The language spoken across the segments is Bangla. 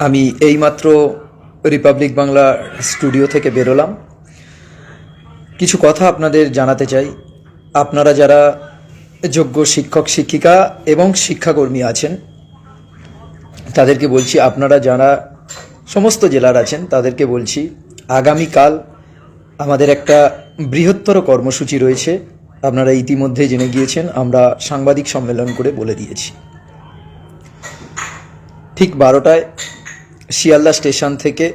আমি এইমাত্র রিপাবলিক বাংলা স্টুডিও থেকে বেরোলাম। কিছু কথা আপনাদের জানাতে চাই। আপনারা যারা যোগ্য শিক্ষক শিক্ষিকা এবং শিক্ষাকর্মী আছেন তাদেরকে বলছি, আপনারা যারা সমস্ত জেলার আছেন তাদেরকে বলছি, আগামীকাল আমাদের একটা বৃহত্তর কর্মসূচি রয়েছে। আপনারা ইতিমধ্যে জেনে গিয়েছেন, আমরা সাংবাদিক সম্মেলন করে বলে দিয়েছি। ঠিক 12টায় শিয়ালদা স্টেশন থেকে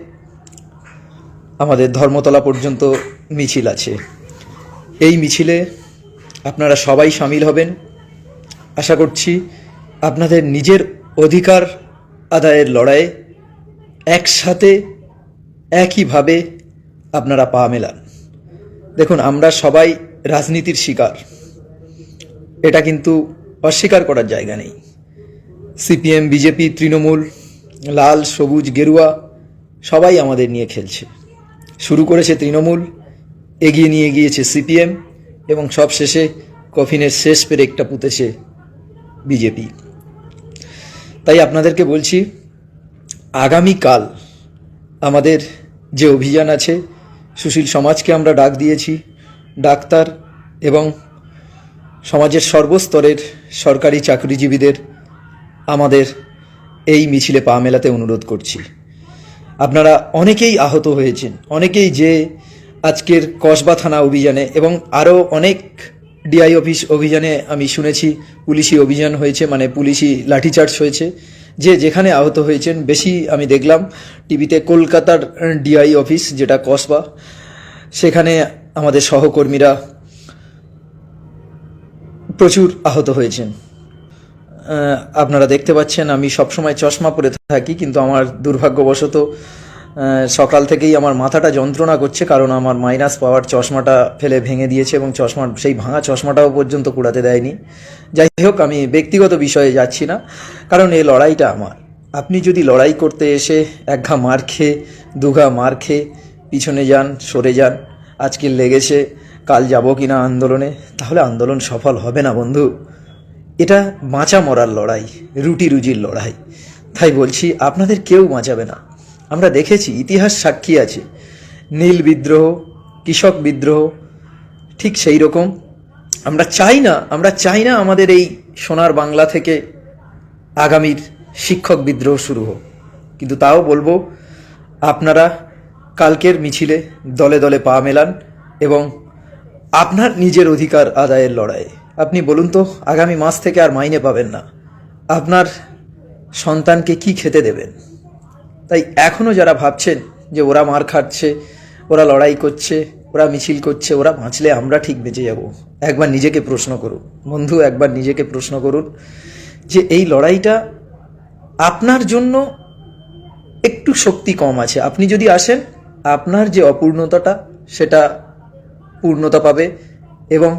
আমাদের ধর্মতলা পর্যন্ত মিছিল আছে। এই মিছিলে আপনারা সবাই সামিল হবেন। আশা করছি আপনাদের নিজের অধিকার আদায়ের লড়াইয়ে একসাথে একইভাবে আপনারা পা মেলান। দেখুন, আমরা সবাই রাজনীতির শিকার, এটা কিন্তু অস্বীকার করার জায়গা নেই। সিপিএম, বিজেপি, তৃণমূল, লাল, সবুজ, গেরুয়া সবাই আমাদের নিয়ে খেলছে। শুরু করেছে তৃণমূল, এগিয়ে নিয়ে গিয়েছে সিপিএম এবং সবশেষে কফিনের শেষ পেরেকটা পুঁতেছে বিজেপি। তাই আপনাদেরকে বলছি, আগামীকাল আমাদের যে অভিযান আছে, সুশীল সমাজকে আমরা ডাক দিয়েছি, ডাক্তার এবং সমাজের সর্বস্তরের সরকারি চাকরিজীবীদের আমাদের এই মিছিলে পা মেলাতে অনুরোধ করছি। আপনারা অনেকেই আহত হয়েছেন, অনেকেই যে আজকের কসবা থানা অভিযানে এবং আরও অনেক ডিআই অফিস অভিযানে আমি শুনেছি পুলিশি অভিযান হয়েছে, মানে পুলিশি লাঠিচার্জ হয়েছে। যে যেখানে আহত হয়েছেন, বেশি আমি দেখলাম টিভিতে কলকাতার ডিআই অফিস যেটা কসবা, সেখানে আমাদের সহকর্মীরা প্রচুর আহত হয়েছেন। আপনারা দেখতে পাচ্ছেন আমি সবসময় চশমা পরে থাকি, কিন্তু আমার দুর্ভাগ্যবশত সকাল থেকেই আমার মাথাটা যন্ত্রণা করছে, কারণ আমার মাইনাস পাওয়ার চশমাটা ফেলে ভেঙে দিয়েছে এবং সেই ভাঙা চশমাটাও পর্যন্ত কুড়াতে দেয়নি। যাই হোক, আমি ব্যক্তিগত বিষয়ে যাচ্ছি না, কারণ এই লড়াইটা আমার। আপনি যদি লড়াই করতে এসে একঘা মার খেয়ে দুঘা মার খেয়ে পিছনে যান, সরে যান, আজকে লেগেছে কাল যাব কিনা আন্দোলনে, তাহলে আন্দোলন সফল হবে না বন্ধু। এটা বাঁচা মরার লড়াই, রুটি রুজির লড়াই। তাই বলছি, আপনাদের কেউ বাঁচাবে না। আমরা দেখেছি, ইতিহাস সাক্ষী আছে, নীল বিদ্রোহ, কৃষক বিদ্রোহ, ঠিক সেই রকম আমরা চাই না আমাদের এই সোনার বাংলা থেকে আগামীর শিক্ষক বিদ্রোহ শুরু হোক। কিন্তু তাও বলবো, আপনারা কালকের মিছিলে দলে দলে পা মেলান এবং আপনার নিজের অধিকার আদায়ের লড়াইয়ে। আপনি বলুন তো, আগামী মাস থেকে আর মাইনে পাবেন না, আপনার সন্তানকে কি খেতে দেবেন? তাই এখনও যারা ভাবছেন যে ওরা মার খাচ্ছে, ওরা লড়াই করছে, ওরা মিছিল করছে, ওরা বাঁচলে আমরা ঠিক বেঁচে যাব, একবার নিজেকে প্রশ্ন করুন বন্ধু, একবার নিজেকে প্রশ্ন করুন যে এই লড়াইটা আপনার জন্য একটু শক্তি কম আছে। আপনি যদি আসেন, আপনার যে অপূর্ণতাটা সেটা পূর্ণতা পাবে এবং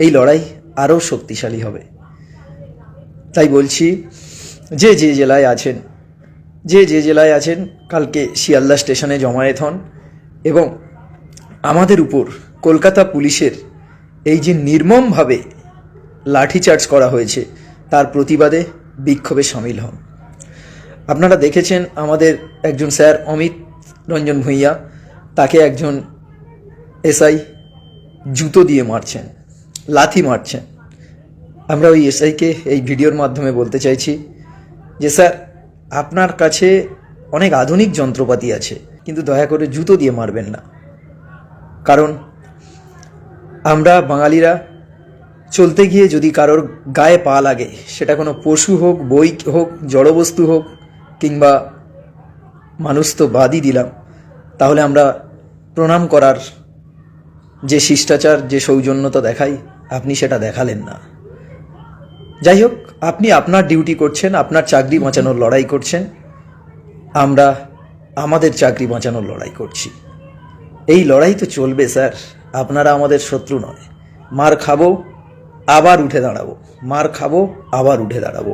এই লড়াই আরও শক্তিশালী হবে। তাই বলছি, যে জেলায় আছেন কালকে শিয়ালদা স্টেশনে জমায়েত হন এবং আমাদের উপর কলকাতা পুলিশের এই যে নির্মমভাবে লাঠিচার্জ করা হয়েছে তার প্রতিবাদে বিক্ষোভে সামিল হন। আপনারা দেখেছেন আমাদের একজন স্যার অমিত রঞ্জন ভূঁইয়া, তাকে একজন এসআই জুতো দিয়ে মারছেন, লাথি মারছেন। আমরা ওই এসআইকে এই ভিডিওর মাধ্যমে বলতে চাইছি যে স্যার, আপনার কাছে অনেক আধুনিক যন্ত্রপাতি আছে, কিন্তু দয়া করে জুতো দিয়ে মারবেন না। কারণ আমরা বাঙালিরা চলতে গিয়ে যদি কারোর গায়ে পা লাগে, সেটা কোনো পশু হোক, বই হোক, জড়বস্তু হোক, কিংবা মানুষ তো বাদই দিলাম, তাহলে আমরা প্রণাম করার যে শিষ্টাচার, যে সৌজন্যতা দেখাই, আপনি সেটা দেখালেন না। যাই হোক, আপনি আপনার ডিউটি করছেন, আপনার চাকরি বাঁচানোর লড়াই করছেন, আমরা আমাদের চাকরি বাঁচানোর লড়াই করছি। এই লড়াই তো চলবে স্যার, আপনারা আমাদের শত্রু নয়। মার খাবো, আবার উঠে দাঁড়াবো, মার খাবো, আবার উঠে দাঁড়াবো,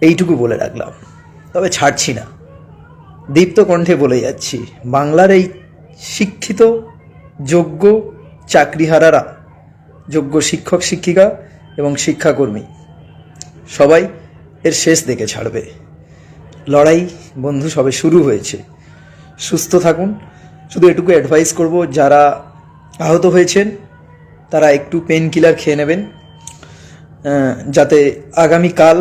এইটুকু বলে রাখলাম। তবে ছাড়ছি না, দীপ্ত কণ্ঠে বলে যাচ্ছি, বাংলার এই শিক্ষিত যোগ্য চাকরিহারারা, যোগ্য শিক্ষক শিক্ষিকা এবং শিক্ষাকর্মী সবাই এর শেষ দেখে ছাড়বে। লড়াই বন্ধু সবে শুরু হয়েছে। সুস্থ থাকুন। শুধু এটুকু অ্যাডভাইস করব, যারা আহত হয়েছেন তারা একটু পেন কিলার খেয়ে নেবেন, যাতে আগামীকাল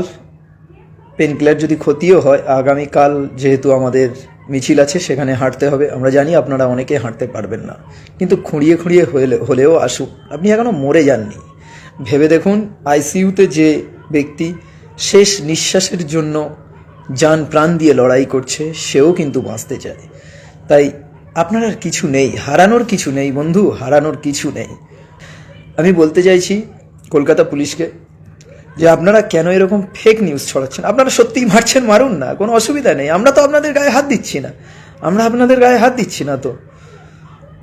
পেন কিলার যদি ক্ষতিও হয়, আগামীকাল যেহেতু আমাদের মিছিল আছে সেখানে হাঁটতে হবে। আমরা জানি আপনারা অনেকে হাঁটতে পারবেন না, কিন্তু খুঁড়িয়ে খুঁড়িয়ে হলেও আসুক। আপনি এখনও মরে যাননি। ভেবে দেখুন, আইসিইউতে যে ব্যক্তি শেষ নিঃশ্বাসের জন্য যান প্রাণ দিয়ে লড়াই করছে, সেও কিন্তু বাঁচতে চায়। তাই আপনার আর কিছু নেই, হারানোর কিছু নেই বন্ধু, হারানোর কিছু নেই। আমি বলতে চাইছি কলকাতা পুলিশকে যে আপনারা কেন এরকম ফেক নিউজ ছড়াচ্ছেন। আপনারা সত্যিই মারছেন, মারুন না, কোনো অসুবিধা নেই। আমরা তো আপনাদের গায়ে হাত দিচ্ছি না, তো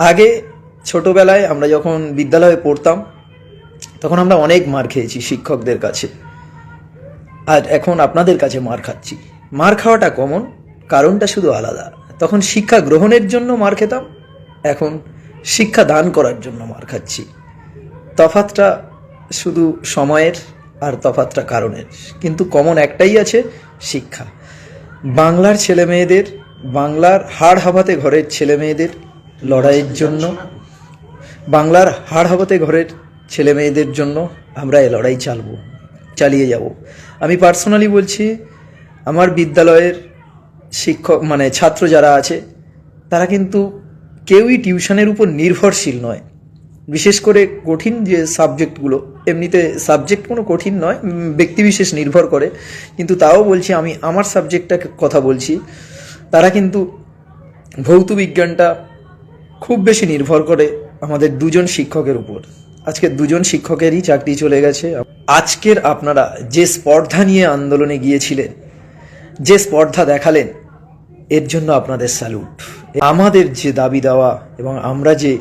আগে ছোটোবেলায় আমরা যখন বিদ্যালয়ে পড়তাম তখন আমরা অনেক মার খেয়েছি শিক্ষকদের কাছে, আর এখন আপনাদের কাছে মার খাচ্ছি। মার খাওয়াটা কমন, কারণটা শুধু আলাদা। তখন শিক্ষা গ্রহণের জন্য মার খেতাম, এখন শিক্ষা দান করার জন্য মার খাচ্ছি। তফাৎটা শুধু সময়ের, আর তফাৎটা কারণের, কিন্তু কমন একটাই আছে, শিক্ষা। বাংলার ছেলেমেয়েদের, বাংলার হাড় হাবাতে ঘরের ছেলেমেয়েদের লড়াইয়ের জন্য, বাংলার হাড় হাবাতে ঘরের ছেলেমেয়েদের জন্য আমরা এই লড়াই চালিয়ে যাব। আমি পার্সোনালি বলছি, আমার বিদ্যালয়ের শিক্ষক ছাত্র যারা আছে তারা কিন্তু কেউই টিউশনের উপর নির্ভরশীল নয়। বিশেষ করে কঠিন যে সাবজেক্টগুলো, এমনিতে সাবজেক্ট কোনো কঠিন নয়, ব্যক্তিবিশেষ নির্ভর করে, কিন্তু তাও বলছি, আমি আমার সাবজেক্টটাকে কথা বলছি, তারা কিন্তু ভৌত বিজ্ঞানটা খুব বেশি নির্ভর করে আমাদের দুজন শিক্ষকের উপর। আজকে দুজন শিক্ষকেরই চাকরি চলে গেছে। আজকের আপনারা যে স্পর্ধা নিয়ে আন্দোলনে গিয়েছিলেন, যে স্পর্ধা দেখালেন, এর জন্য আপনাদের স্যালুট। আমাদের যে দাবি দেওয়া এবং আমরা যে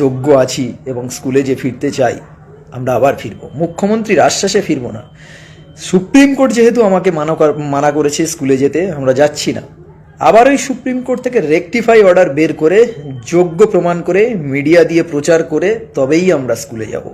যোগ্য আছি এবং স্কুলে যে ফিরতে চাই, আমরা আবার ফিরব। মুখ্যমন্ত্রীর আশ্বাসে ফিরব না। সুপ্রিম কোর্ট যেহেতু আমাকে মানা করেছে স্কুলে যেতে, আমরা যাচ্ছি না। আবার ওই সুপ্রিম কোর্ট থেকে রেকটিফাই অর্ডার বের করে, যোগ্য প্রমাণ করে, মিডিয়া দিয়ে প্রচার করে তবেই আমরা স্কুলে যাব।